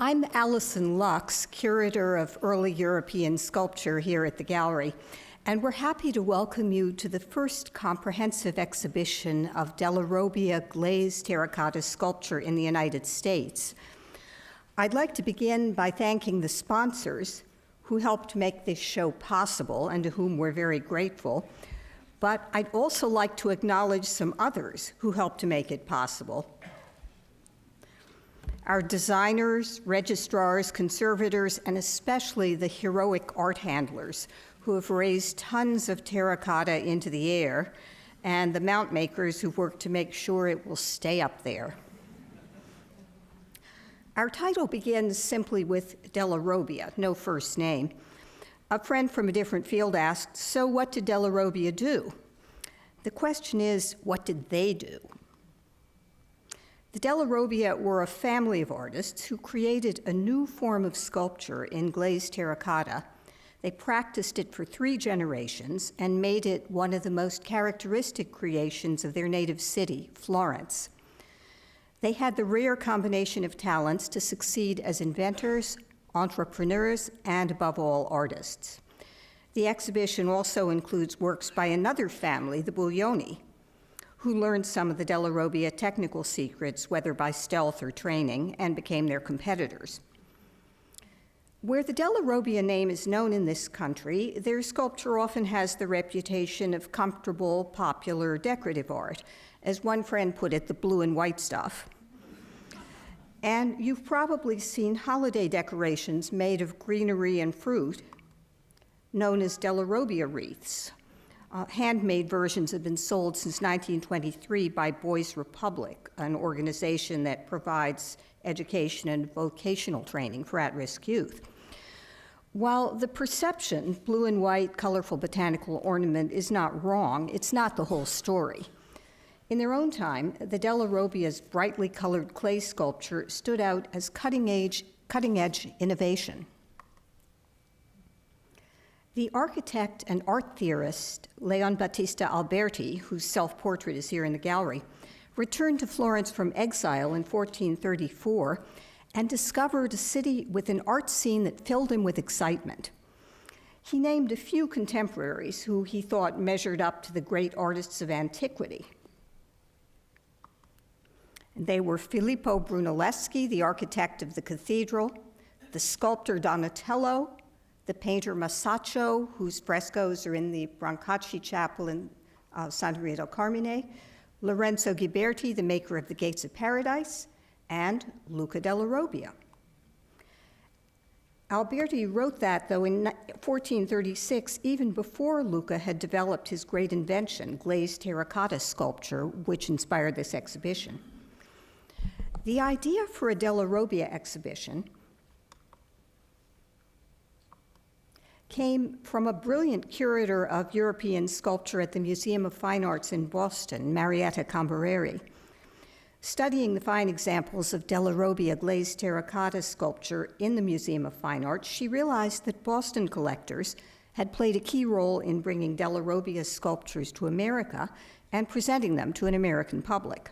I'm Alison Lux, curator of early European sculpture here at the gallery, and we're happy to welcome you to the first comprehensive exhibition of Della Robbia glazed terracotta sculpture in the United States. I'd like to begin by thanking the sponsors who helped make this show possible and to whom we're very grateful, but I'd also like to acknowledge some others who helped to make it possible. Our designers, registrars, conservators, and especially the heroic art handlers who have raised tons of terracotta into the air, and the mount makers who work to make sure it will stay up there. Our title begins simply with Della Robbia, no first name. A friend from a different field asked, so what did Della Robbia do? The question is, what did they do? The Della Robbia were a family of artists who created a new form of sculpture in glazed terracotta. They practiced it for 3 generations and made it one of the most characteristic creations of their native city, Florence. They had the rare combination of talents to succeed as inventors, entrepreneurs, and above all, artists. The exhibition also includes works by another family, the Buglioni, who learned some of the Della Robbia technical secrets, whether by stealth or training, and became their competitors. Where the Della Robbia name is known in this country, their sculpture often has the reputation of comfortable, popular, decorative art. As one friend put it, the blue and white stuff. And you've probably seen holiday decorations made of greenery and fruit, known as Della Robbia wreaths. Handmade versions have been sold since 1923 by Boys Republic, an organization that provides education and vocational training for at-risk youth. While the perception, blue and white, colorful botanical ornament, is not wrong, it's not the whole story. In their own time, the Della Robbia's brightly colored clay sculpture stood out as cutting-edge innovation. The architect and art theorist Leon Battista Alberti, whose self-portrait is here in the gallery, returned to Florence from exile in 1434 and discovered a city with an art scene that filled him with excitement. He named a few contemporaries who he thought measured up to the great artists of antiquity. And they were Filippo Brunelleschi, the architect of the cathedral, the sculptor Donatello, the painter Masaccio, whose frescoes are in the Brancacci Chapel in Santa Maria del Carmine, Lorenzo Ghiberti, the maker of the Gates of Paradise, and Luca della Robbia. Alberti wrote that, though, in 1436, even before Luca had developed his great invention, glazed terracotta sculpture, which inspired this exhibition. The idea for a Della Robbia exhibition came from a brilliant curator of European sculpture at the Museum of Fine Arts in Boston, Marietta Cambareri. Studying the fine examples of Della Robbia glazed terracotta sculpture in the Museum of Fine Arts, she realized that Boston collectors had played a key role in bringing Della Robbia sculptures to America and presenting them to an American public.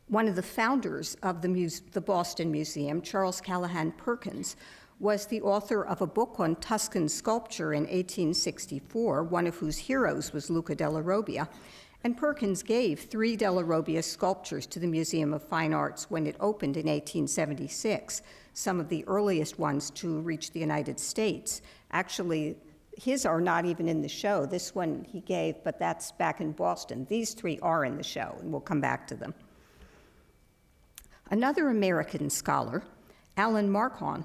One of the founders of the Boston Museum, Charles Callahan Perkins, was the author of a book on Tuscan sculpture in 1864, one of whose heroes was Luca della Robbia, and Perkins gave 3 Della Robbia sculptures to the Museum of Fine Arts when it opened in 1876, some of the earliest ones to reach the United States. Actually, his are not even in the show. This one he gave, but that's back in Boston. These 3 are in the show, and we'll come back to them. Another American scholar, Alan Marcon,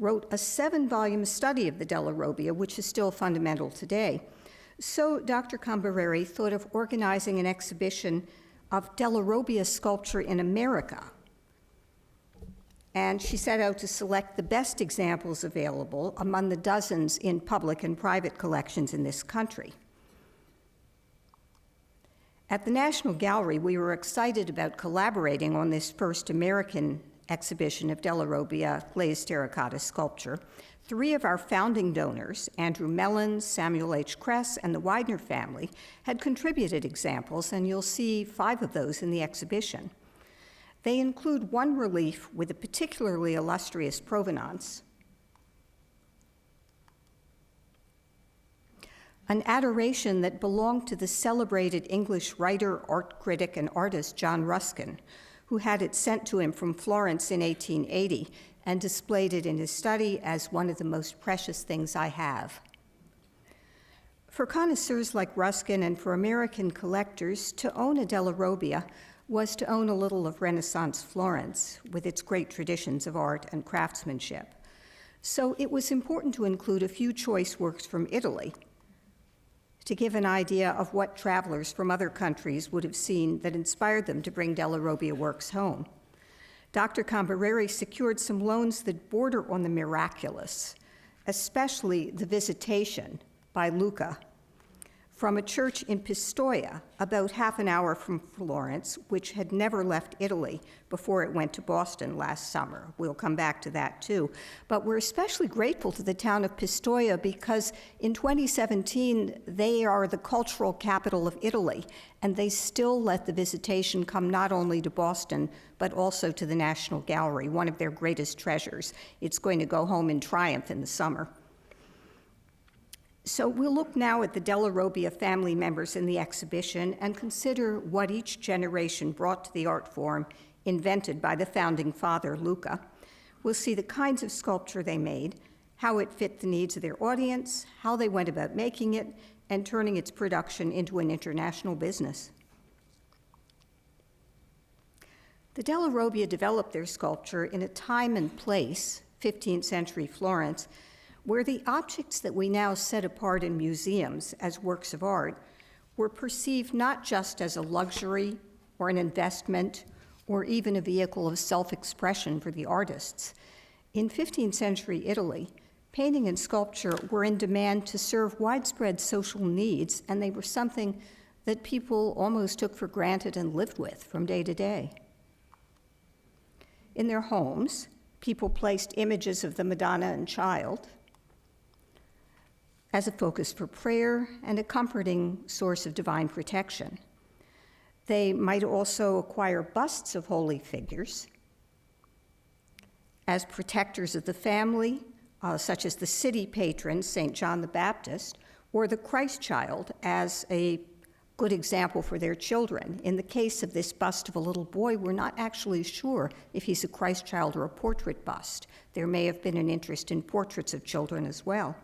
wrote a 7-volume study of the Della Robbia, which is still fundamental today. So Dr. Cambareri thought of organizing an exhibition of Della Robbia sculpture in America. And she set out to select the best examples available among the dozens in public and private collections in this country. At the National Gallery, we were excited about collaborating on this first American exhibition of Della Robbia glazed terracotta sculpture. 3 of our founding donors, Andrew Mellon, Samuel H. Kress, and the Widener family, had contributed examples, and you'll see 5 of those in the exhibition. They include one relief with a particularly illustrious provenance, an adoration that belonged to the celebrated English writer, art critic, and artist John Ruskin, who had it sent to him from Florence in 1880 and displayed it in his study as one of the most precious things I have. For connoisseurs like Ruskin and for American collectors, to own a Della Robbia was to own a little of Renaissance Florence, with its great traditions of art and craftsmanship. So it was important to include a few choice works from Italy to give an idea of what travelers from other countries would have seen that inspired them to bring Della Robbia works home. Dr. Cambareri secured some loans that border on the miraculous, especially the Visitation by Luca, from a church in Pistoia, about half an hour from Florence, which had never left Italy before it went to Boston last summer. We'll come back to that too. But we're especially grateful to the town of Pistoia because in 2017, they are the cultural capital of Italy, and they still let the Visitation come not only to Boston, but also to the National Gallery, one of their greatest treasures. It's going to go home in triumph in the summer. So we'll look now at the Della Robbia family members in the exhibition and consider what each generation brought to the art form invented by the founding father, Luca. We'll see the kinds of sculpture they made, how it fit the needs of their audience, how they went about making it, and turning its production into an international business. The Della Robbia developed their sculpture in a time and place, 15th century Florence, where the objects that we now set apart in museums as works of art were perceived not just as a luxury or an investment or even a vehicle of self-expression for the artists. In 15th century Italy, painting and sculpture were in demand to serve widespread social needs, and they were something that people almost took for granted and lived with from day to day. In their homes, people placed images of the Madonna and Child as a focus for prayer and a comforting source of divine protection. They might also acquire busts of holy figures as protectors of the family, such as the city patron, St. John the Baptist, or the Christ child as a good example for their children. In the case of this bust of a little boy, we're not actually sure if he's a Christ child or a portrait bust. There may have been an interest in portraits of children as well.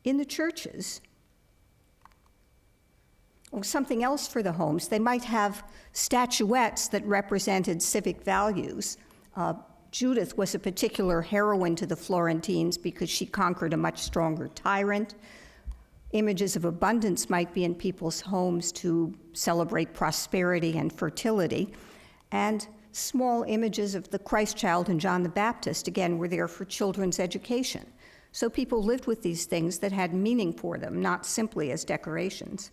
In the churches, or something else for the homes, they might have statuettes that represented civic values. Judith was a particular heroine to the Florentines because she conquered a much stronger tyrant. Images of abundance might be in people's homes to celebrate prosperity and fertility. And small images of the Christ child and John the Baptist, again, were there for children's education. So people lived with these things that had meaning for them, not simply as decorations.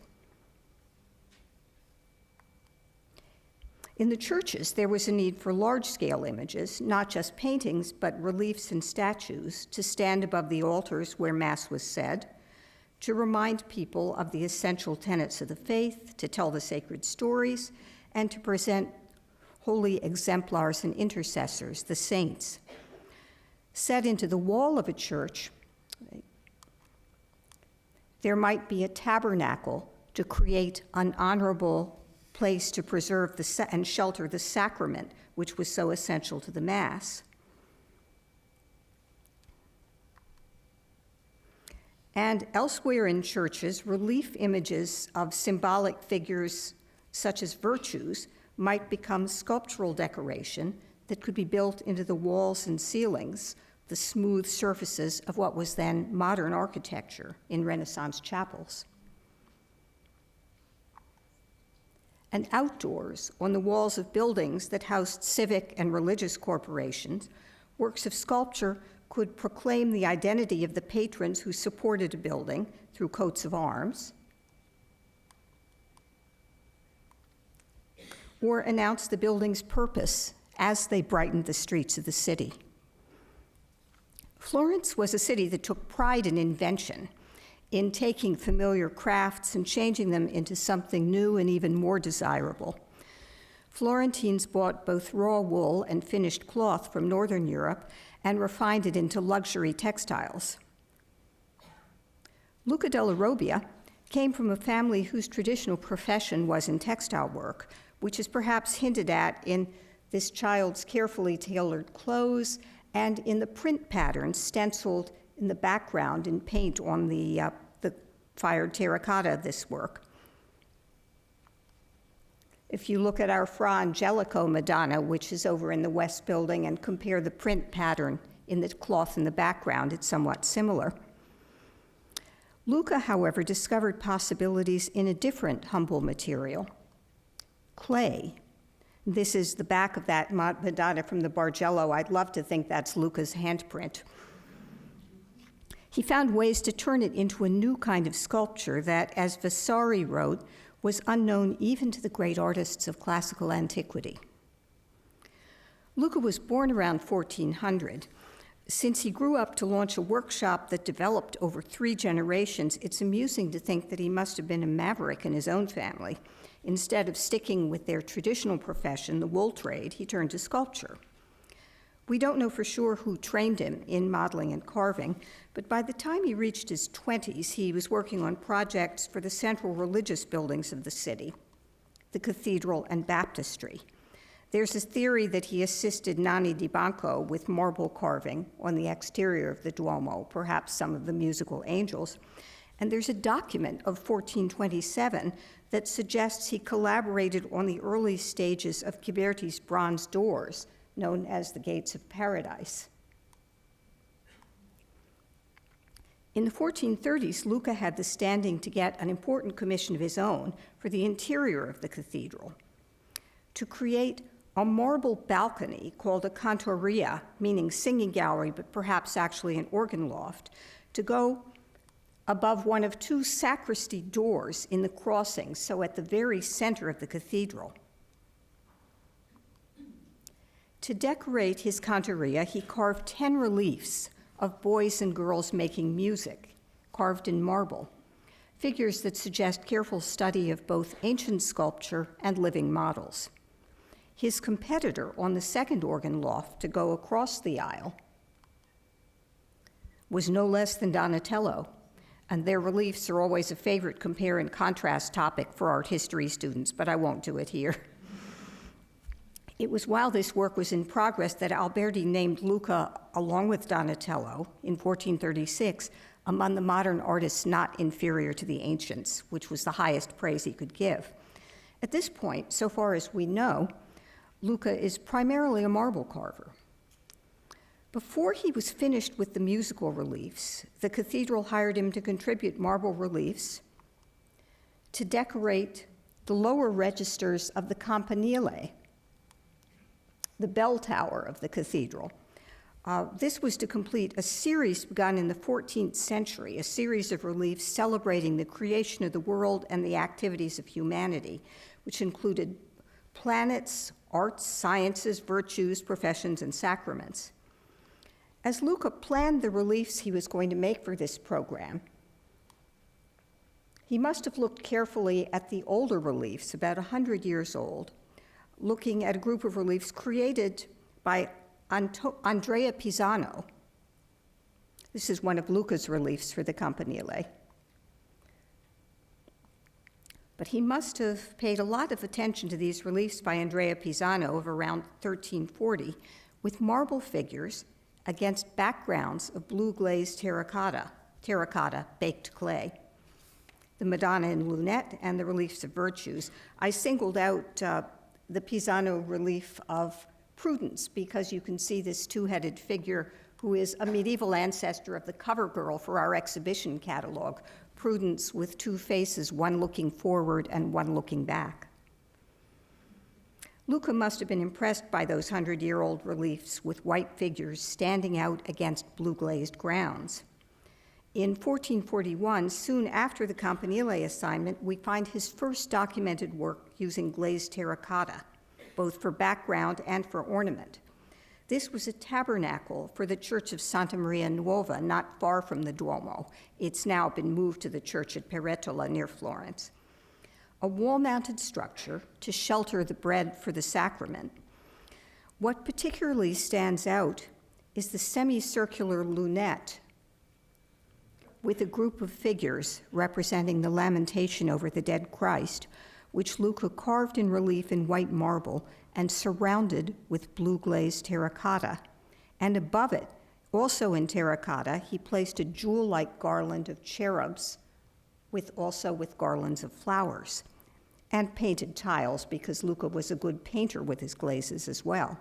In the churches, there was a need for large-scale images, not just paintings, but reliefs and statues, to stand above the altars where Mass was said, to remind people of the essential tenets of the faith, to tell the sacred stories, and to present holy exemplars and intercessors, the saints. Set into the wall of a church, there might be a tabernacle to create an honorable place to preserve and shelter the sacrament, which was so essential to the Mass. And elsewhere in churches, relief images of symbolic figures such as virtues might become sculptural decoration that could be built into the walls and ceilings, the smooth surfaces of what was then modern architecture in Renaissance chapels. And outdoors, on the walls of buildings that housed civic and religious corporations, works of sculpture could proclaim the identity of the patrons who supported a building through coats of arms, or announce the building's purpose as they brightened the streets of the city. Florence was a city that took pride in invention, in taking familiar crafts and changing them into something new and even more desirable. Florentines bought both raw wool and finished cloth from Northern Europe and refined it into luxury textiles. Luca della Robbia came from a family whose traditional profession was in textile work, which is perhaps hinted at in this child's carefully tailored clothes and in the print patterns stenciled in the background in paint on the fired terracotta of this work. If you look at our Fra Angelico Madonna, which is over in the West Building, and compare the print pattern in the cloth in the background, it's somewhat similar. Luca, however, discovered possibilities in a different humble material, clay. This is the back of that Madonna from the Bargello. I'd love to think that's Luca's handprint. He found ways to turn it into a new kind of sculpture that, as Vasari wrote, was unknown even to the great artists of classical antiquity. Luca was born around 1400. Since he grew up to launch a workshop that developed over 3 generations, it's amusing to think that he must have been a maverick in his own family. Instead of sticking with their traditional profession, the wool trade, he turned to sculpture. We don't know for sure who trained him in modeling and carving, but by the time he reached his 20s, he was working on projects for the central religious buildings of the city, the cathedral and baptistry. There's a theory that he assisted Nanni di Banco with marble carving on the exterior of the Duomo, perhaps some of the musical angels. And there's a document of 1427 that suggests he collaborated on the early stages of Ghiberti's bronze doors, known as the Gates of Paradise. In the 1430s, Luca had the standing to get an important commission of his own for the interior of the cathedral, to create a marble balcony called a cantoria, meaning singing gallery, but perhaps actually an organ loft, to go above one of 2 sacristy doors in the crossing, so at the very center of the cathedral. To decorate his cantoria, he carved 10 reliefs of boys and girls making music, carved in marble, figures that suggest careful study of both ancient sculpture and living models. His competitor on the second organ loft to go across the aisle was no less than Donatello, and their reliefs are always a favorite compare and contrast topic for art history students, but I won't do it here. It was while this work was in progress that Alberti named Luca, along with Donatello, in 1436, among the modern artists not inferior to the ancients, which was the highest praise he could give. At this point, so far as we know, Luca is primarily a marble carver. Before he was finished with the musical reliefs, the cathedral hired him to contribute marble reliefs to decorate the lower registers of the campanile, the bell tower of the cathedral. This was to complete a series begun in the 14th century, a series of reliefs celebrating the creation of the world and the activities of humanity, which included planets, arts, sciences, virtues, professions, and sacraments. As Luca planned the reliefs he was going to make for this program, he must have looked carefully at the older reliefs, about 100 years old, looking at a group of reliefs created by Andrea Pisano. This is one of Luca's reliefs for the Campanile. But he must have paid a lot of attention to these reliefs by Andrea Pisano of around 1340, with marble figures against backgrounds of blue glazed terracotta baked clay. The Madonna in Lunette and the reliefs of virtues. I singled out the Pisano relief of Prudence because you can see this 2-headed figure who is a medieval ancestor of the cover girl for our exhibition catalog, Prudence with 2 faces, one looking forward and one looking back. Luca must have been impressed by those 100-year-old reliefs with white figures standing out against blue-glazed grounds. In 1441, soon after the Campanile assignment, we find his first documented work using glazed terracotta, both for background and for ornament. This was a tabernacle for the Church of Santa Maria Nuova, not far from the Duomo. It's now been moved to the church at Peretola near Florence. a wall-mounted structure to shelter the bread for the sacrament. What particularly stands out is the semicircular lunette with a group of figures representing the lamentation over the dead Christ, which Luca carved in relief in white marble and surrounded with blue glazed terracotta. And above it, also in terracotta, he placed a jewel-like garland of cherubs, also with garlands of flowers, and painted tiles, because Luca was a good painter with his glazes as well.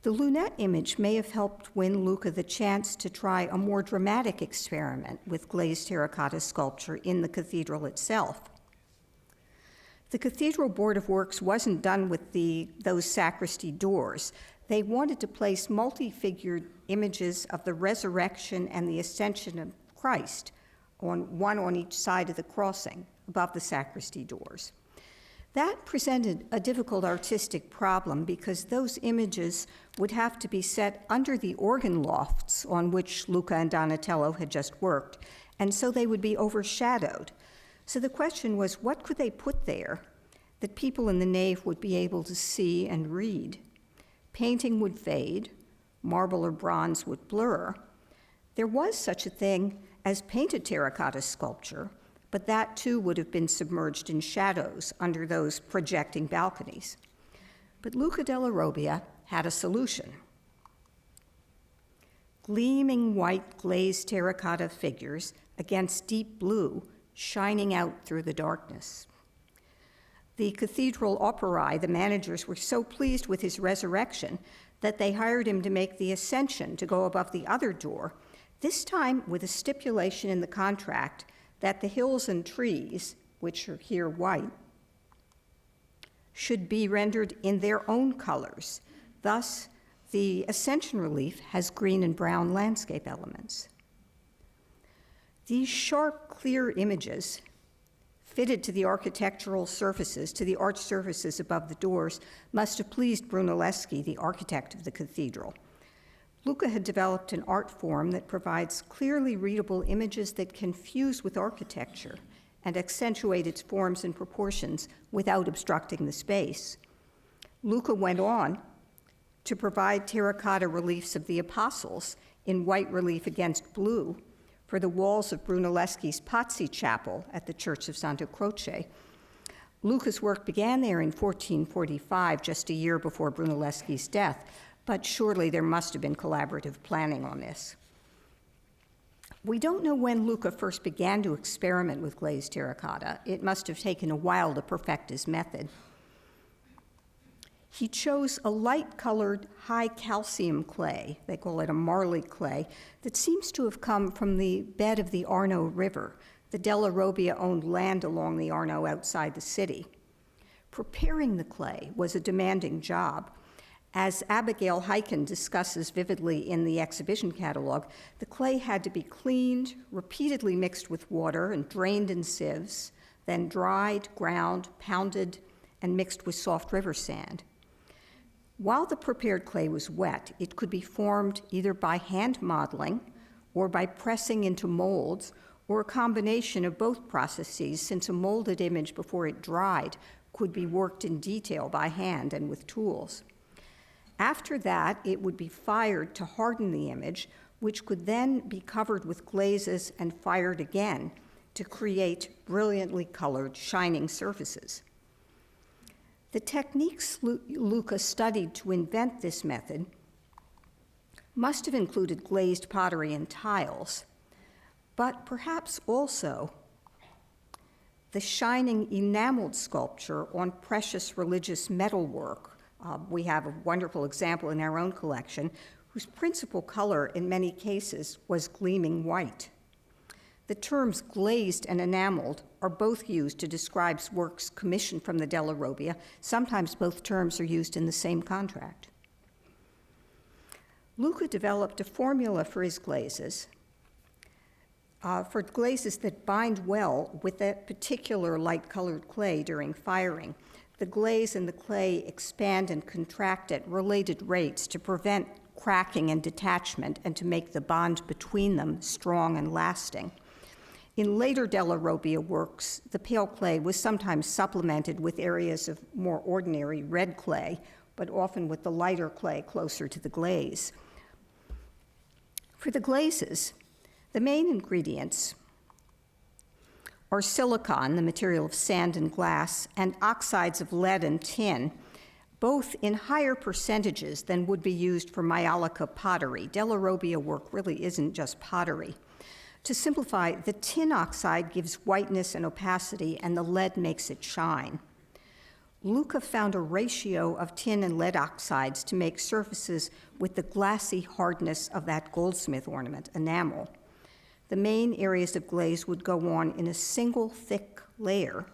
The lunette image may have helped win Luca the chance to try a more dramatic experiment with glazed terracotta sculpture in the cathedral itself. The Cathedral Board of Works wasn't done with those sacristy doors. They wanted to place multi-figured images of the resurrection and the ascension of Christ, one on each side of the crossing, above the sacristy doors. That presented a difficult artistic problem because those images would have to be set under the organ lofts on which Luca and Donatello had just worked, and so they would be overshadowed. So the question was, what could they put there that people in the nave would be able to see and read? Painting would fade, marble or bronze would blur. There was such a thing as painted terracotta sculpture, but that too would have been submerged in shadows under those projecting balconies. But Luca della Robbia had a solution. Gleaming white glazed terracotta figures against deep blue shining out through the darkness. The Cathedral Operae, the managers, were so pleased with his resurrection that they hired him to make the Ascension to go above the other door, this time with a stipulation in the contract that the hills and trees, which are here white, should be rendered in their own colors. Thus, the Ascension relief has green and brown landscape elements. These sharp, clear images fitted to the architectural surfaces, to the arch surfaces above the doors, must have pleased Brunelleschi, the architect of the cathedral. Luca had developed an art form that provides clearly readable images that can fuse with architecture and accentuate its forms and proportions without obstructing the space. Luca went on to provide terracotta reliefs of the apostles in white relief against blue for the walls of Brunelleschi's Pazzi Chapel at the Church of Santa Croce. Luca's work began there in 1445, just a year before Brunelleschi's death, but surely there must have been collaborative planning on this. We don't know when Luca first began to experiment with glazed terracotta. It must have taken a while to perfect his method. He chose a light-colored, high-calcium clay, they call it a Marly clay, that seems to have come from the bed of the Arno River. The Della Robbia owned land along the Arno outside the city. Preparing the clay was a demanding job. As Abigail Heiken discusses vividly in the exhibition catalog, the clay had to be cleaned, repeatedly mixed with water and drained in sieves, then dried, ground, pounded, and mixed with soft river sand. While the prepared clay was wet, it could be formed either by hand modeling or by pressing into molds, or a combination of both processes, since a molded image before it dried could be worked in detail by hand and with tools. After that, it would be fired to harden the image, which could then be covered with glazes and fired again to create brilliantly colored, shining surfaces. The techniques Luca studied to invent this method must have included glazed pottery and tiles, but perhaps also the shining enameled sculpture on precious religious metalwork. We have a wonderful example in our own collection, whose principal color in many cases was gleaming white. The terms glazed and enameled are both used to describe works commissioned from the Della Robbia. Sometimes both terms are used in the same contract. Luca developed a formula for his glazes, for glazes that bind well with that particular light-colored clay during firing. The glaze and the clay expand and contract at related rates to prevent cracking and detachment and to make the bond between them strong and lasting. In later Della Robbia works, the pale clay was sometimes supplemented with areas of more ordinary red clay, but often with the lighter clay closer to the glaze. For the glazes, the main ingredients are silicon, the material of sand and glass, and oxides of lead and tin, both in higher percentages than would be used for Maiolica pottery. Della Robbia work really isn't just pottery. To simplify, the tin oxide gives whiteness and opacity, and the lead makes it shine. Luca found a ratio of tin and lead oxides to make surfaces with the glassy hardness of that goldsmith ornament, enamel. The main areas of glaze would go on in a single thick layer,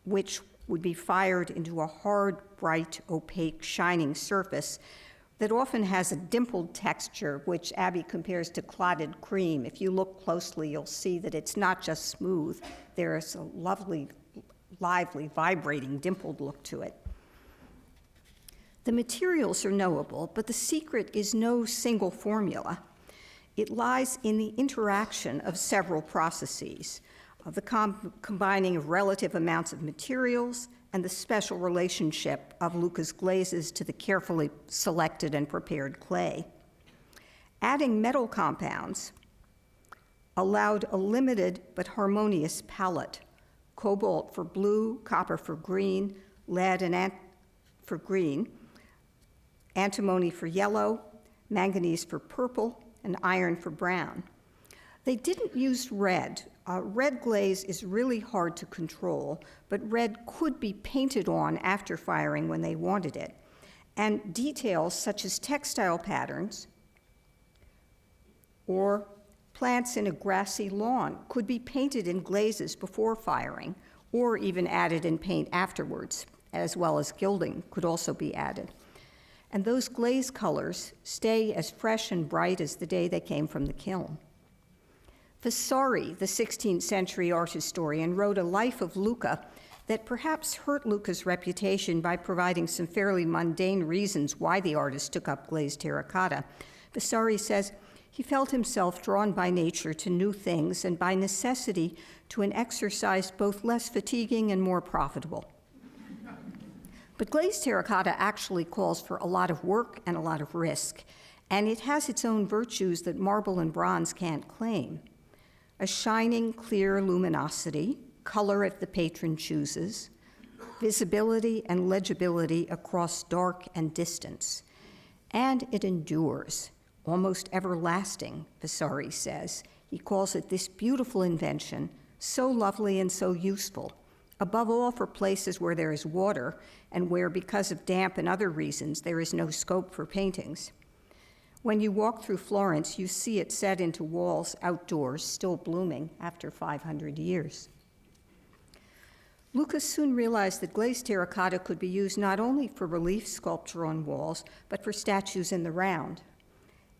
which would be fired into a hard, bright, opaque, shining surface that often has a dimpled texture, which Abby compares to clotted cream. If you look closely, you'll see that it's not just smooth. There's a lovely, lively, vibrating, dimpled look to it. The materials are knowable, but the secret is no single formula. It lies in the interaction of several processes, of the combining of relative amounts of materials and the special relationship of Luca's glazes to the carefully selected and prepared clay. Adding metal compounds allowed a limited but harmonious palette: cobalt for blue, copper for green, lead and for green, antimony for yellow, manganese for purple, and iron for brown. They didn't use red. Red glaze is really hard to control, but red could be painted on after firing when they wanted it. And details such as textile patterns or plants in a grassy lawn could be painted in glazes before firing, or even added in paint afterwards, as well as gilding could also be added. And those glaze colors stay as fresh and bright as the day they came from the kiln. Vasari, the 16th century art historian, wrote a life of Luca that perhaps hurt Luca's reputation by providing some fairly mundane reasons why the artist took up glazed terracotta. Vasari says, he felt himself drawn by nature to new things and by necessity to an exercise both less fatiguing and more profitable. But glazed terracotta actually calls for a lot of work and a lot of risk, and it has its own virtues that marble and bronze can't claim. A shining, clear luminosity, color if the patron chooses, visibility and legibility across dark and distance. And it endures, almost everlasting, Vasari says. He calls it this beautiful invention, so lovely and so useful, above all for places where there is water and where, because of damp and other reasons, there is no scope for paintings. When you walk through Florence, you see it set into walls outdoors, still blooming after 500 years. Luca soon realized that glazed terracotta could be used not only for relief sculpture on walls, but for statues in the round,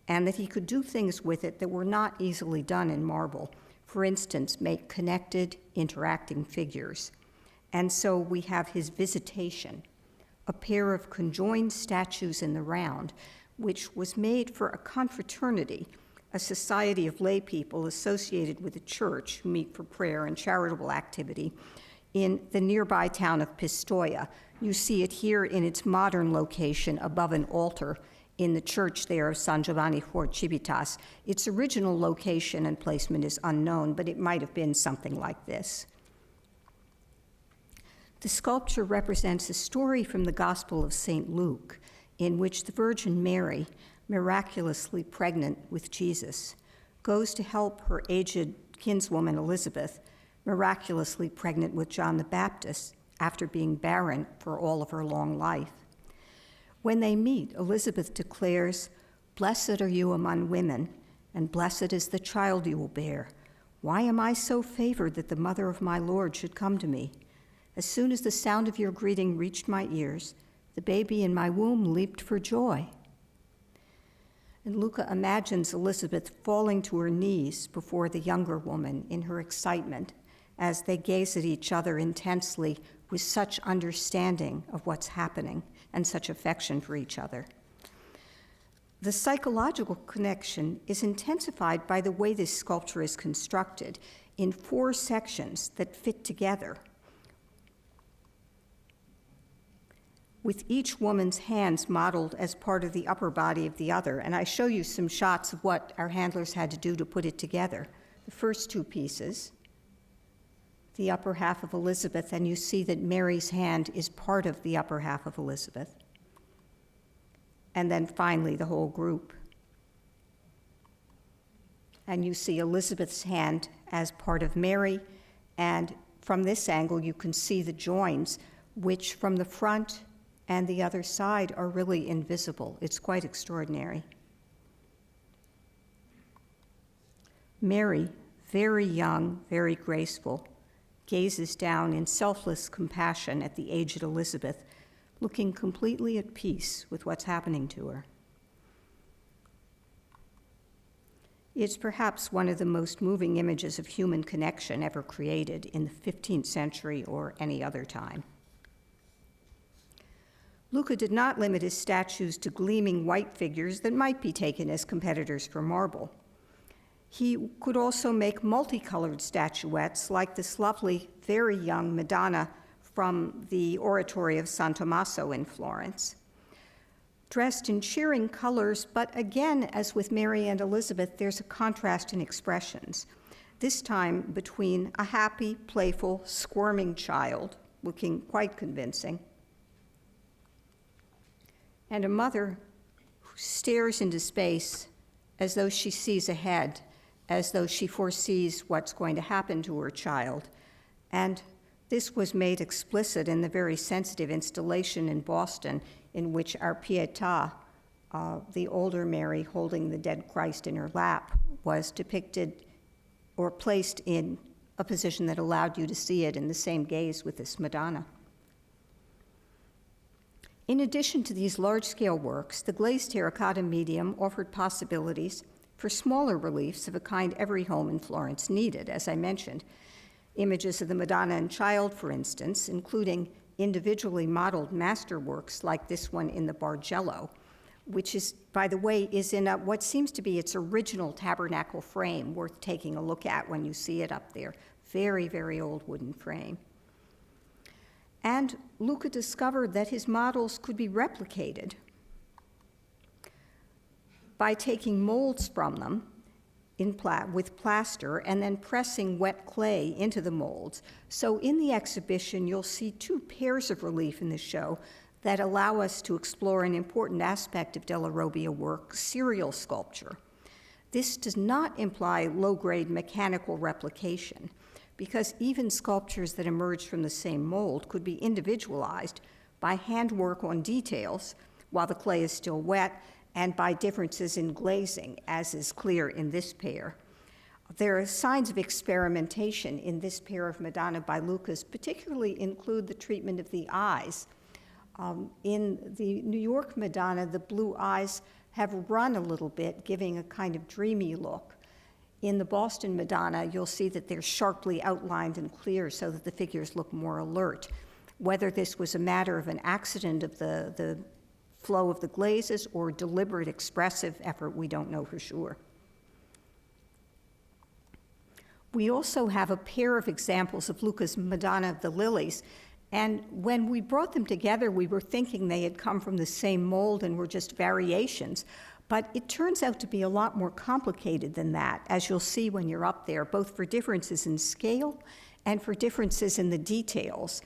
and that he could do things with it that were not easily done in marble. For instance, make connected, interacting figures. And so we have his Visitation, a pair of conjoined statues in the round, which was made for a confraternity, a society of lay people associated with the church who meet for prayer and charitable activity in the nearby town of Pistoia. You see it here in its modern location above an altar in the church there of San Giovanni for Civitas. Its original location and placement is unknown, but it might have been something like this. The sculpture represents a story from the Gospel of St. Luke, in which the Virgin Mary, miraculously pregnant with Jesus, goes to help her aged kinswoman Elizabeth, miraculously pregnant with John the Baptist after being barren for all of her long life. When they meet, Elizabeth declares, "Blessed are you among women, and blessed is the child you will bear. Why am I so favored that the mother of my Lord should come to me? As soon as the sound of your greeting reached my ears, the baby in my womb leaped for joy." And Luca imagines Elizabeth falling to her knees before the younger woman in her excitement as they gaze at each other intensely with such understanding of what's happening and such affection for each other. The psychological connection is intensified by the way this sculpture is constructed. in 4 sections that fit together, with each woman's hands modeled as part of the upper body of the other. And I show you some shots of what our handlers had to do to put it together. The first 2 pieces, the upper half of Elizabeth, and you see that Mary's hand is part of the upper half of Elizabeth. And then finally, the whole group. And you see Elizabeth's hand as part of Mary, and from this angle you can see the joins, which from the front and the other side are really invisible. It's quite extraordinary. Mary, very young, very graceful, gazes down in selfless compassion at the aged Elizabeth, looking completely at peace with what's happening to her. It's perhaps one of the most moving images of human connection ever created in the 15th century or any other time. Luca did not limit his statues to gleaming white figures that might be taken as competitors for marble. He could also make multicolored statuettes like this lovely, very young Madonna from the Oratory of San Tommaso in Florence. Dressed in cheering colors, but again, as with Mary and Elizabeth, there's a contrast in expressions, this time between a happy, playful, squirming child, looking quite convincing, and a mother who stares into space as though she sees ahead, as though she foresees what's going to happen to her child. And this was made explicit in the very sensitive installation in Boston in which our Pietà, the older Mary holding the dead Christ in her lap, was depicted or placed in a position that allowed you to see it in the same gaze with this Madonna. In addition to these large-scale works, the glazed terracotta medium offered possibilities for smaller reliefs of a kind every home in Florence needed, as I mentioned. Images of the Madonna and Child, for instance, including individually modeled masterworks like this one in the Bargello, which is, by the way, is in what seems to be its original tabernacle frame, worth taking a look at when you see it up there. Very, very old wooden frame. And Luca discovered that his models could be replicated by taking molds from them with plaster and then pressing wet clay into the molds. So in the exhibition, you'll see 2 pairs of relief in the show that allow us to explore an important aspect of Della Robbia work, serial sculpture. This does not imply low-grade mechanical replication, because even sculptures that emerge from the same mold could be individualized by handwork on details while the clay is still wet, and by differences in glazing, as is clear in this pair. There are signs of experimentation in this pair of Madonna by Luca's, particularly include the treatment of the eyes. In the New York Madonna, the blue eyes have run a little bit, giving a kind of dreamy look. In the Boston Madonna, you'll see that they're sharply outlined and clear so that the figures look more alert. Whether this was a matter of an accident of the flow of the glazes or deliberate expressive effort, we don't know for sure. We also have a pair of examples of Luca's Madonna of the Lilies, and when we brought them together, we were thinking they had come from the same mold and were just variations, but it turns out to be a lot more complicated than that, as you'll see when you're up there, both for differences in scale and for differences in the details.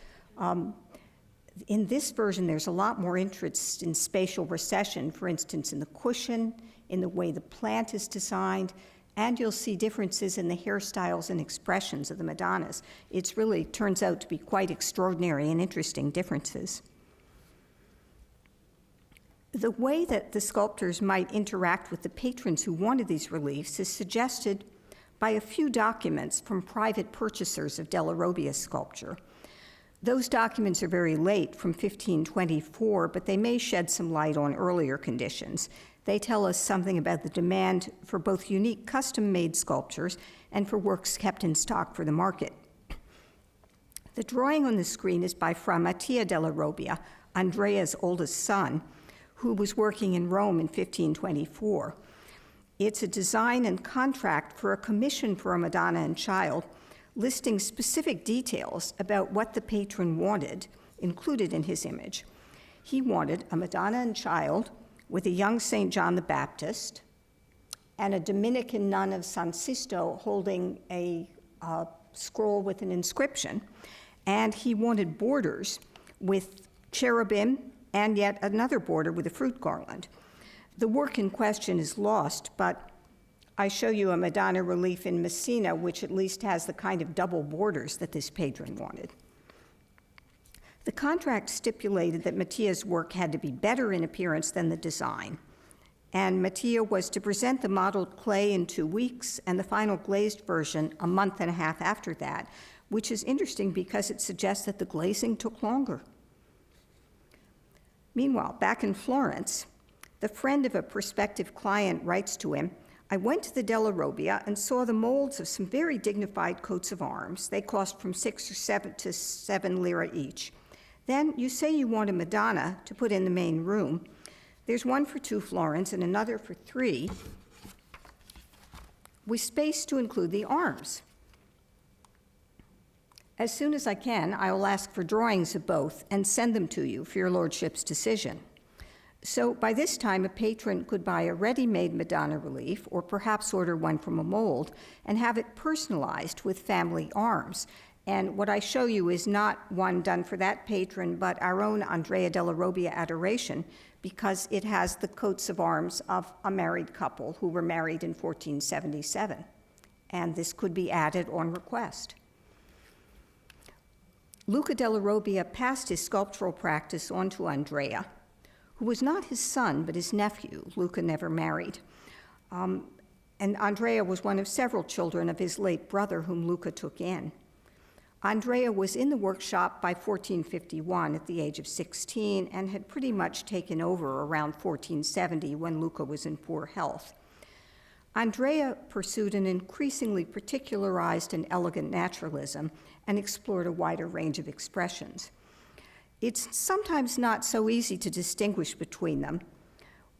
In this version, there's a lot more interest in spatial recession, for instance, in the cushion, in the way the plant is designed, and you'll see differences in the hairstyles and expressions of the Madonnas. It's really turns out to be quite extraordinary and interesting differences. The way that the sculptors might interact with the patrons who wanted these reliefs is suggested by a few documents from private purchasers of Della Robbia sculpture. Those documents are very late, from 1524, but they may shed some light on earlier conditions. They tell us something about the demand for both unique custom-made sculptures and for works kept in stock for the market. The drawing on the screen is by Fra Mattia della Robbia, Andrea's oldest son, who was working in Rome in 1524. It's a design and contract for a commission for a Madonna and Child, listing specific details about what the patron wanted included in his image. He wanted a Madonna and Child with a young St. John the Baptist and a Dominican nun of San Sisto holding a scroll with an inscription. And he wanted borders with cherubim and yet another border with a fruit garland. The work in question is lost, but I show you a Madonna relief in Messina, which at least has the kind of double borders that this patron wanted. The contract stipulated that Mattia's work had to be better in appearance than the design, and Mattia was to present the modeled clay in 2 weeks and the final glazed version a month and a half after that, which is interesting because it suggests that the glazing took longer. Meanwhile, back in Florence, the friend of a prospective client writes to him, "I went to the Della Robbia and saw the molds of some very dignified coats of arms. They cost from 6 or 7 lire each. Then you say you want a Madonna to put in the main room. There's one for 2 florins and another for 3, with space to include the arms. As soon as I can, I will ask for drawings of both and send them to you for your lordship's decision." So by this time, a patron could buy a ready-made Madonna relief, or perhaps order one from a mold, and have it personalized with family arms. And what I show you is not one done for that patron, but our own Andrea della Robbia Adoration, because it has the coats of arms of a married couple who were married in 1477. And this could be added on request. Luca della Robbia passed his sculptural practice on to Andrea, who was not his son, but his nephew. Luca never married. And Andrea was one of several children of his late brother, whom Luca took in. Andrea was in the workshop by 1451 at the age of 16 and had pretty much taken over around 1470 when Luca was in poor health. Andrea pursued an increasingly particularized and elegant naturalism and explored a wider range of expressions. It's sometimes not so easy to distinguish between them.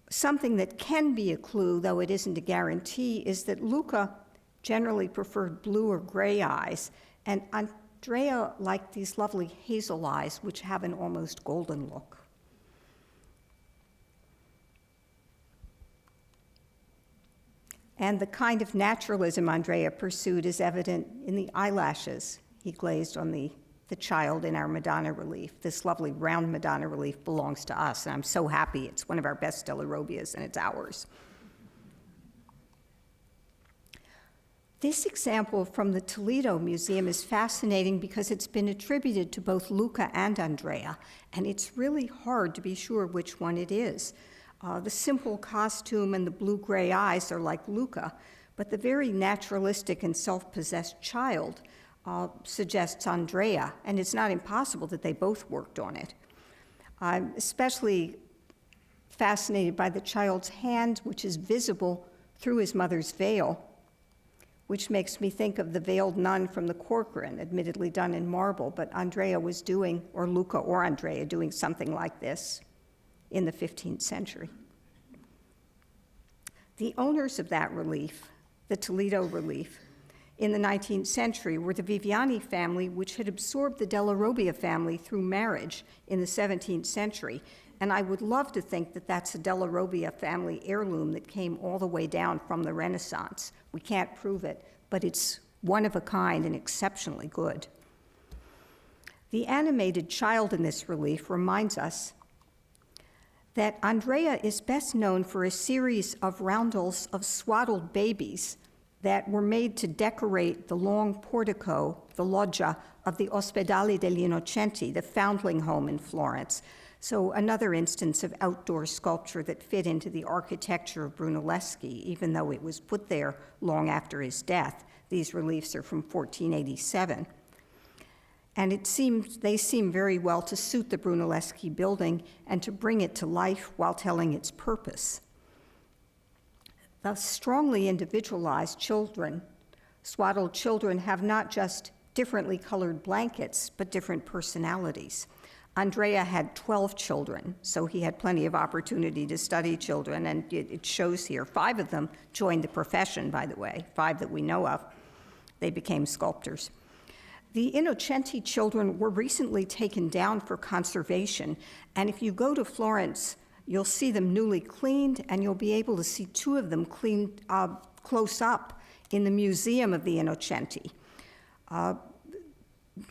Something that can be a clue, though it isn't a guarantee, is that Luca generally preferred blue or gray eyes, and Andrea liked these lovely hazel eyes, which have an almost golden look. And the kind of naturalism Andrea pursued is evident in the eyelashes he glazed on the child in our Madonna relief. This lovely round Madonna relief belongs to us, and I'm so happy it's one of our best Della Robbias, and it's ours. This example from the Toledo Museum is fascinating because it's been attributed to both Luca and Andrea, and it's really hard to be sure which one it is. The simple costume and the blue-gray eyes are like Luca, but the very naturalistic and self-possessed child suggests Andrea, and it's not impossible that they both worked on it. I'm especially fascinated by the child's hand, which is visible through his mother's veil, which makes me think of the veiled nun from the Corcoran, admittedly done in marble, but Andrea was doing, or Luca or Andrea, doing something like this in the 15th century. The owners of that relief, the Toledo relief, in the 19th century were the Viviani family, which had absorbed the Della Robbia family through marriage in the 17th century. And I would love to think that that's a Della Robbia family heirloom that came all the way down from the Renaissance. We can't prove it, but it's one of a kind and exceptionally good. The animated child in this relief reminds us that Andrea is best known for a series of roundels of swaddled babies that were made to decorate the long portico, the loggia, of the Ospedale degli Innocenti, the foundling home in Florence. So another instance of outdoor sculpture that fit into the architecture of Brunelleschi, even though it was put there long after his death. These reliefs are from 1487. And they seem very well to suit the Brunelleschi building and to bring it to life while telling its purpose. The strongly individualized children, swaddled children, have not just differently colored blankets, but different personalities. Andrea had 12 children, so he had plenty of opportunity to study children, and it shows here. 5 of them joined the profession, by the way, 5 that we know of. They became sculptors. The Innocenti children were recently taken down for conservation, and if you go to Florence, you'll see them newly cleaned, and you'll be able to see 2 of them cleaned close up in the Museum of the Innocenti.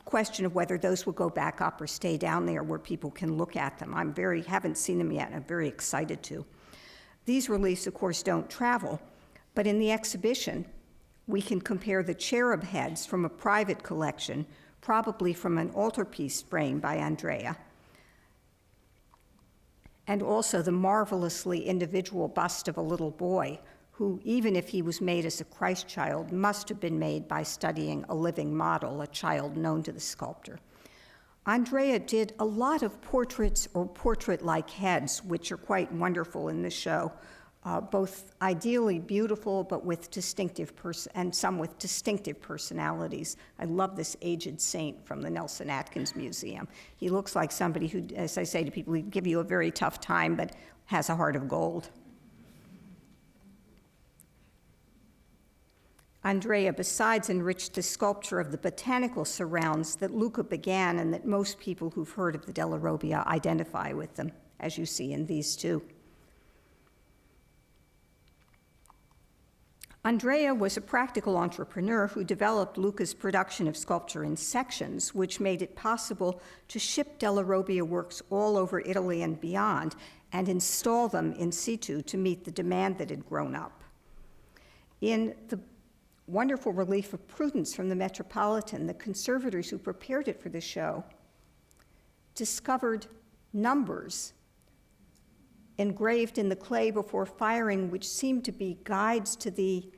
Question of whether those will go back up or stay down there where people can look at them. Haven't seen them yet, I'm very excited to. These reliefs, of course, don't travel, but in the exhibition, we can compare the cherub heads from a private collection, probably from an altarpiece frame by Andrea, and also the marvelously individual bust of a little boy who, even if he was made as a Christ child, must have been made by studying a living model, a child known to the sculptor. Andrea did a lot of portraits or portrait-like heads, which are quite wonderful in the show, both ideally beautiful, but with distinctive and some with distinctive personalities. I love this aged saint from the Nelson Atkins Museum. He looks like somebody who, as I say to people, he'd give you a very tough time, but has a heart of gold. Andrea, besides, enriched the sculpture of the botanical surrounds that Luca began and that most people who've heard of the Della Robbia identify with them, as you see in these 2. Andrea was a practical entrepreneur who developed Luca's production of sculpture in sections, which made it possible to ship Della Robbia works all over Italy and beyond and install them in situ to meet the demand that had grown up. In the wonderful relief of Prudence from the Metropolitan, the conservators who prepared it for the show discovered numbers engraved in the clay before firing, which seemed to be guides to the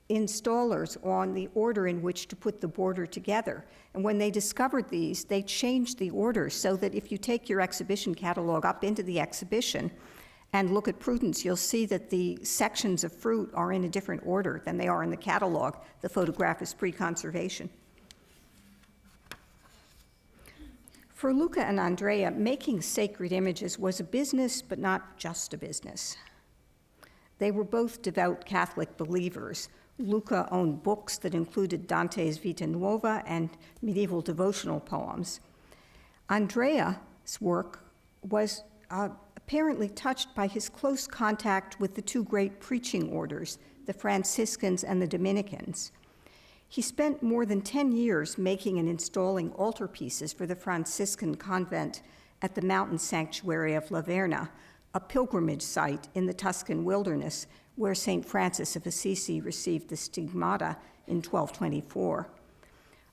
installers on the order in which to put the border together. And when they discovered these, they changed the order so that if you take your exhibition catalog up into the exhibition and look at Prudence, you'll see that the sections of fruit are in a different order than they are in the catalog. The photograph is pre-conservation. For Luca and Andrea, making sacred images was a business, but not just a business. They were both devout Catholic believers. Luca owned books that included Dante's Vita Nuova and medieval devotional poems. Andrea's work was apparently touched by his close contact with the 2 great preaching orders, the Franciscans and the Dominicans. He spent more than 10 years making and installing altarpieces for the Franciscan convent at the mountain sanctuary of La Verna, a pilgrimage site in the Tuscan wilderness where St. Francis of Assisi received the stigmata in 1224.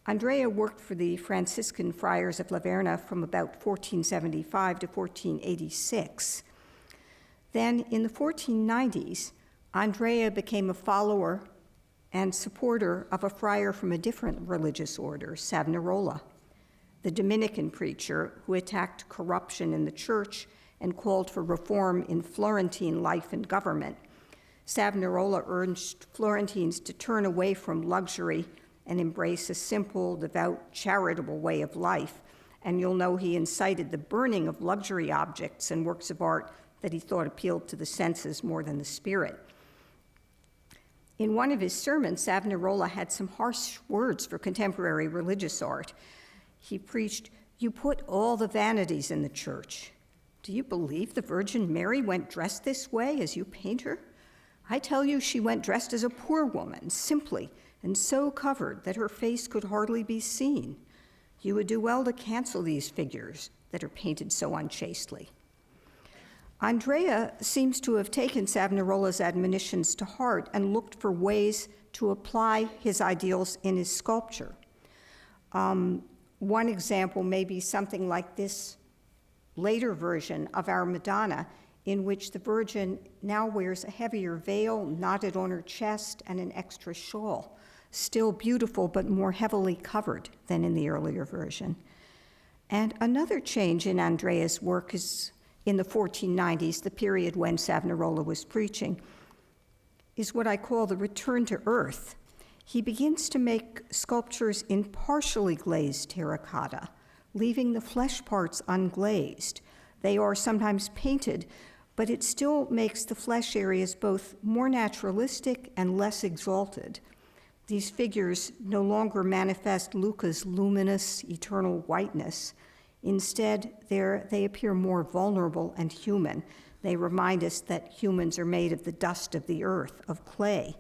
Andrea worked for the Franciscan friars of La Verna from about 1475 to 1486. Then, in the 1490s, Andrea became a follower and supporter of a friar from a different religious order, Savonarola, the Dominican preacher who attacked corruption in the church and called for reform in Florentine life and government. Savonarola urged Florentines to turn away from luxury and embrace a simple, devout, charitable way of life. And you'll know he incited the burning of luxury objects and works of art that he thought appealed to the senses more than the spirit. In one of his sermons, Savonarola had some harsh words for contemporary religious art. He preached, "You put all the vanities in the church. Do you believe the Virgin Mary went dressed this way as you paint her? I tell you she went dressed as a poor woman, simply, and so covered that her face could hardly be seen. You would do well to cancel these figures that are painted so unchastely." Andrea seems to have taken Savonarola's admonitions to heart and looked for ways to apply his ideals in his sculpture. One example may be something like this later version of our Madonna, in which the Virgin now wears a heavier veil knotted on her chest and an extra shawl, still beautiful but more heavily covered than in the earlier version. And another change in Andrea's work is in the 1490s, the period when Savonarola was preaching, is what I call the return to earth. He begins to make sculptures in partially glazed terracotta, leaving the flesh parts unglazed. They are sometimes painted, but it still makes the flesh areas both more naturalistic and less exalted. These figures no longer manifest Luca's luminous, eternal whiteness. Instead, they appear more vulnerable and human. They remind us that humans are made of the dust of the earth, of clay.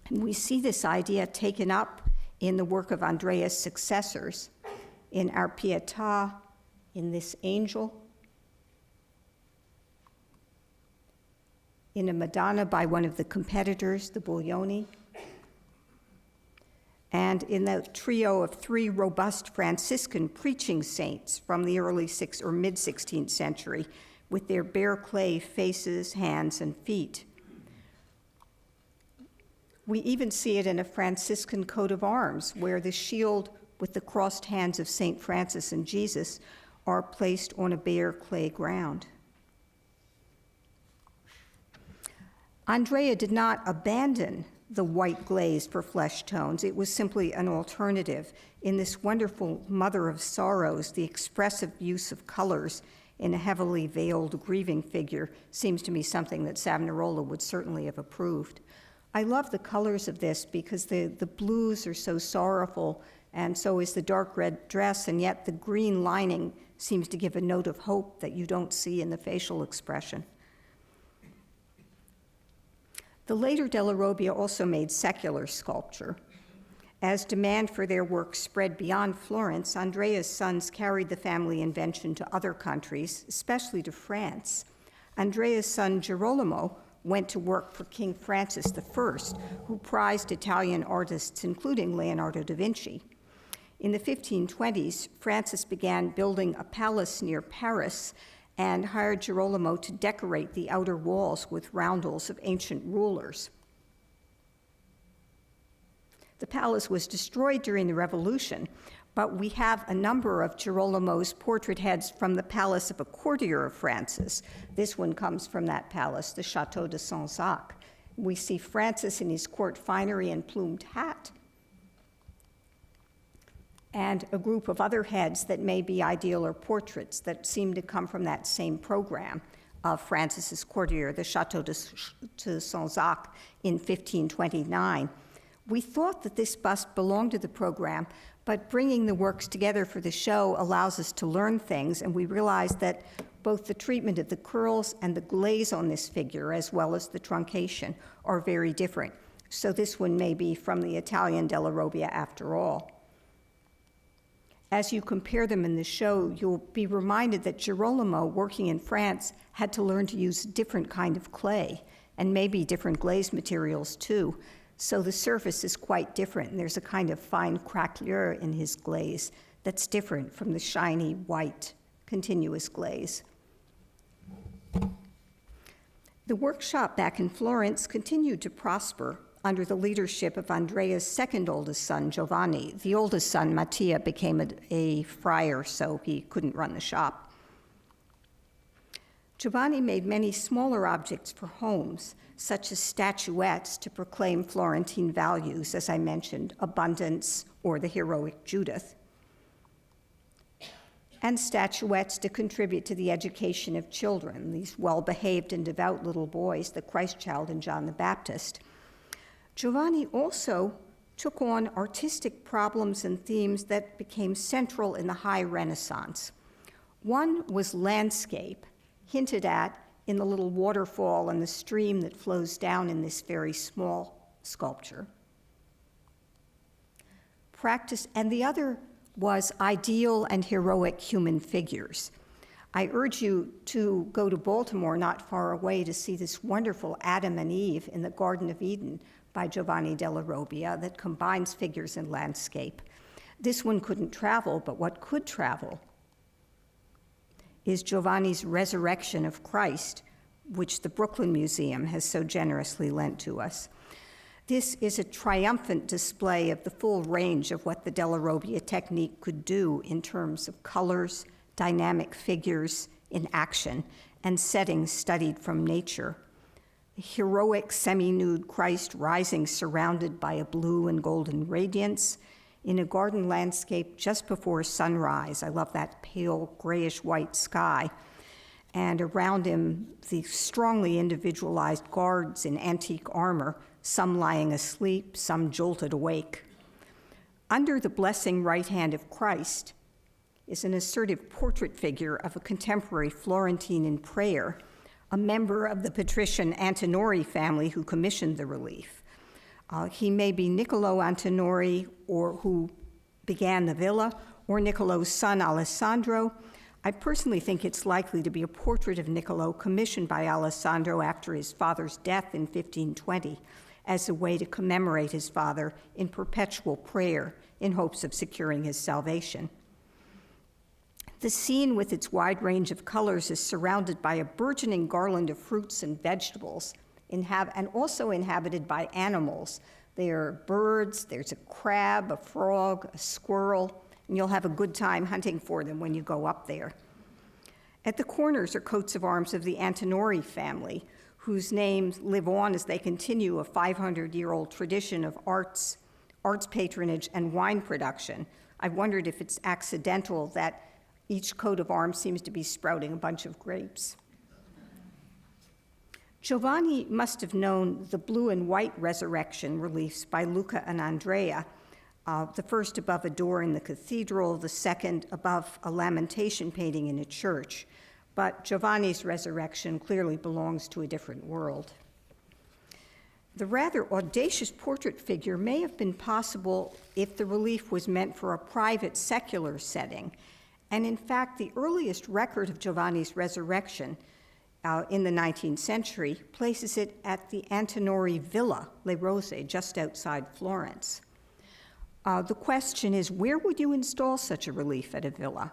And we see this idea taken up in the work of Andrea's successors, in our Pietà, in this angel, in a Madonna by one of the competitors, the Buglioni, and in the trio of three robust Franciscan preaching saints from the early or mid-16th century, with their bare clay faces, hands, and feet. We even see it in a Franciscan coat of arms, where the shield with the crossed hands of St. Francis and Jesus are placed on a bare clay ground. Andrea did not abandon the white glaze for flesh tones. It was simply an alternative. In this wonderful Mother of Sorrows, the expressive use of colors in a heavily veiled grieving figure seems to me something that Savonarola would certainly have approved. I love the colors of this because the blues are so sorrowful, and so is the dark red dress, and yet the green lining seems to give a note of hope that you don't see in the facial expression. The later Della Robbia also made secular sculpture. As demand for their work spread beyond Florence, Andrea's sons carried the family invention to other countries, especially to France. Andrea's son Girolamo went to work for King Francis I, who prized Italian artists, including Leonardo da Vinci. In the 1520s, Francis began building a palace near Paris and hired Girolamo to decorate the outer walls with roundels of ancient rulers. The palace was destroyed during the Revolution, but we have a number of Girolamo's portrait heads from the palace of a courtier of Francis. This one comes from that palace, the Château de Sansac. We see Francis in his court finery and plumed hat, and a group of other heads that may be ideal or portraits that seem to come from that same program of Francis's courtier, the Château de Sansac, in 1529. We thought that this bust belonged to the program, but bringing the works together for the show allows us to learn things, and we realized that both the treatment of the curls and the glaze on this figure, as well as the truncation, are very different. So this one may be from the Italian Della Robbia after all. As you compare them in the show, you'll be reminded that Girolamo, working in France, had to learn to use a different kind of clay, and maybe different glaze materials too. So the surface is quite different, and there's a kind of fine craquelure in his glaze that's different from the shiny, white, continuous glaze. The workshop back in Florence continued to prosper under the leadership of Andrea's second oldest son, Giovanni. The oldest son, Mattia, became a friar, so he couldn't run the shop. Giovanni made many smaller objects for homes, such as statuettes to proclaim Florentine values, as I mentioned, abundance or the heroic Judith, and statuettes to contribute to the education of children, these well-behaved and devout little boys, the Christ child and John the Baptist. Giovanni also took on artistic problems and themes that became central in the High Renaissance. One was landscape, hinted at in the little waterfall and the stream that flows down in this very small sculpture. And the other was ideal and heroic human figures. I urge you to go to Baltimore, not far away, to see this wonderful Adam and Eve in the Garden of Eden by Giovanni Della Robbia that combines figures and landscape. This one couldn't travel, but what could travel is Giovanni's Resurrection of Christ, which the Brooklyn Museum has so generously lent to us. This is a triumphant display of the full range of what the Della Robbia technique could do in terms of colors, dynamic figures in action, and settings studied from nature. The heroic semi-nude Christ rising surrounded by a blue and golden radiance, in a garden landscape just before sunrise. I love that pale grayish-white sky. And around him, the strongly individualized guards in antique armor, some lying asleep, some jolted awake. Under the blessing right hand of Christ is an assertive portrait figure of a contemporary Florentine in prayer, a member of the patrician Antinori family who commissioned the relief. He may be Niccolo Antinori, or who began the villa, or Niccolo's son Alessandro. I personally think it's likely to be a portrait of Niccolo commissioned by Alessandro after his father's death in 1520 as a way to commemorate his father in perpetual prayer in hopes of securing his salvation. The scene with its wide range of colors is surrounded by a burgeoning garland of fruits and vegetables, and also inhabited by animals. There are birds, there's a crab, a frog, a squirrel, and you'll have a good time hunting for them when you go up there. At the corners are coats of arms of the Antinori family, whose names live on as they continue a 500-year-old tradition of arts patronage, and wine production. I wondered if it's accidental that each coat of arms seems to be sprouting a bunch of grapes. Giovanni must have known the blue and white resurrection reliefs by Luca and Andrea, the first above a door in the cathedral, the second above a lamentation painting in a church. But Giovanni's resurrection clearly belongs to a different world. The rather audacious portrait figure may have been possible if the relief was meant for a private secular setting. And in fact, the earliest record of Giovanni's resurrection in the 19th century places it at the Antinori Villa, Le Rose, just outside Florence. The question is, where would you install such a relief at a villa?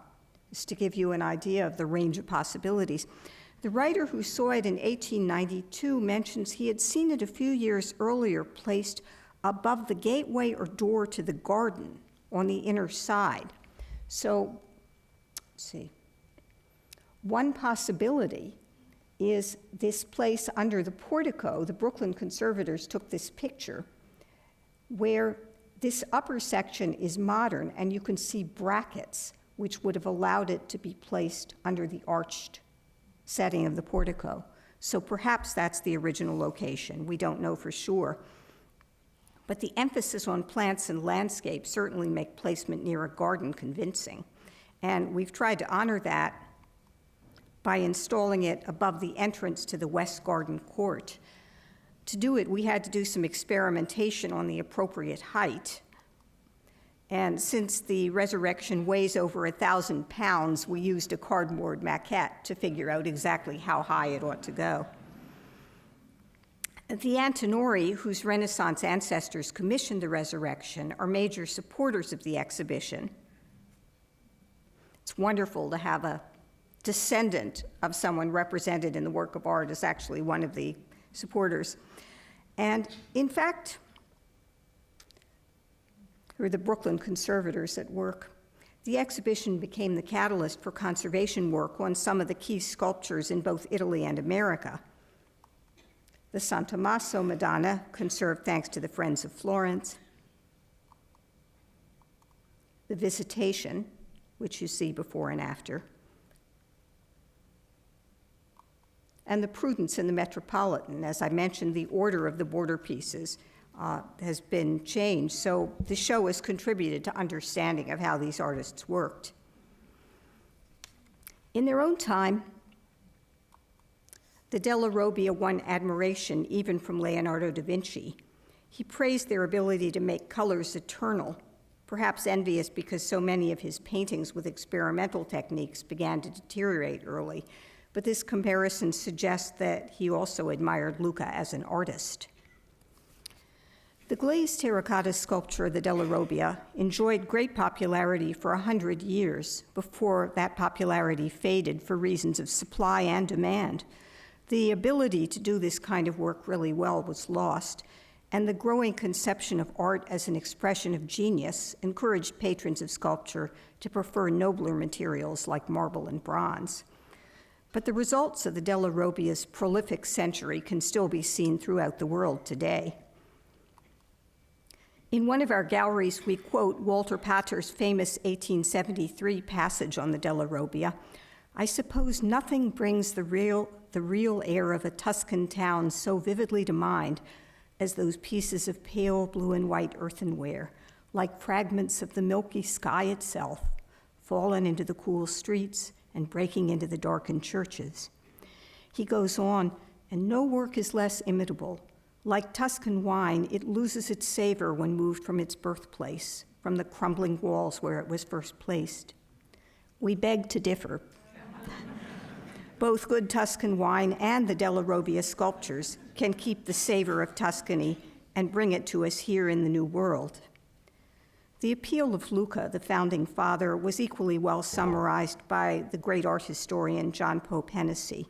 Just to give you an idea of the range of possibilities. The writer who saw it in 1892 mentions he had seen it a few years earlier placed above the gateway or door to the garden on the inner side. So, let's see. One possibility is this place under the portico. The Brooklyn conservators took this picture where this upper section is modern, and you can see brackets which would have allowed it to be placed under the arched setting of the portico. So perhaps that's the original location. We don't know for sure. But the emphasis on plants and landscape certainly make placement near a garden convincing. And we've tried to honor that by installing it above the entrance to the West Garden Court. To do it, we had to do some experimentation on the appropriate height. And since the resurrection weighs over 1,000 pounds, we used a cardboard maquette to figure out exactly how high it ought to go. The Antinori, whose Renaissance ancestors commissioned the resurrection, are major supporters of the exhibition. It's wonderful to have a descendant of someone represented in the work of art as actually one of the supporters. And in fact, who are the Brooklyn conservators at work, the exhibition became the catalyst for conservation work on some of the key sculptures in both Italy and America. The San Tommaso Madonna, conserved thanks to the Friends of Florence. The Visitation, which you see before and after. And the Prudence in the Metropolitan. As I mentioned, the order of the border pieces has been changed, so the show has contributed to understanding of how these artists worked. In their own time, the Della Robbia won admiration even from Leonardo da Vinci. He praised their ability to make colors eternal, perhaps envious because so many of his paintings with experimental techniques began to deteriorate early, but this comparison suggests that he also admired Luca as an artist. The glazed terracotta sculpture of the Della Robbia enjoyed great popularity for 100 years before that popularity faded for reasons of supply and demand. The ability to do this kind of work really well was lost, and the growing conception of art as an expression of genius encouraged patrons of sculpture to prefer nobler materials like marble and bronze. But the results of the Della Robbia's prolific century can still be seen throughout the world today. In one of our galleries, we quote Walter Pater's famous 1873 passage on the Della Robbia. I suppose nothing brings the real air of a Tuscan town so vividly to mind as those pieces of pale blue and white earthenware, like fragments of the milky sky itself, fallen into the cool streets and breaking into the darkened churches. He goes on, and no work is less imitable. Like Tuscan wine, it loses its savor when moved from its birthplace, from the crumbling walls where it was first placed. We beg to differ. Both good Tuscan wine and the Della Robbia sculptures can keep the savor of Tuscany and bring it to us here in the New World. The appeal of Luca, the founding father, was equally well summarized by the great art historian John Pope Hennessy.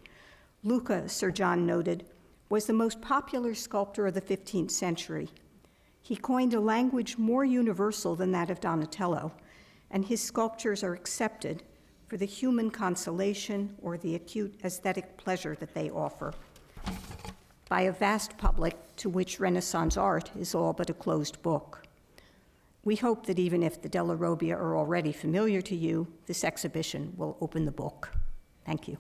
Luca, Sir John noted, was the most popular sculptor of the 15th century. He coined a language more universal than that of Donatello, and his sculptures are accepted for the human consolation or the acute aesthetic pleasure that they offer by a vast public to which Renaissance art is all but a closed book. We hope that even if the Della Robbia are already familiar to you, this exhibition will open the book. Thank you.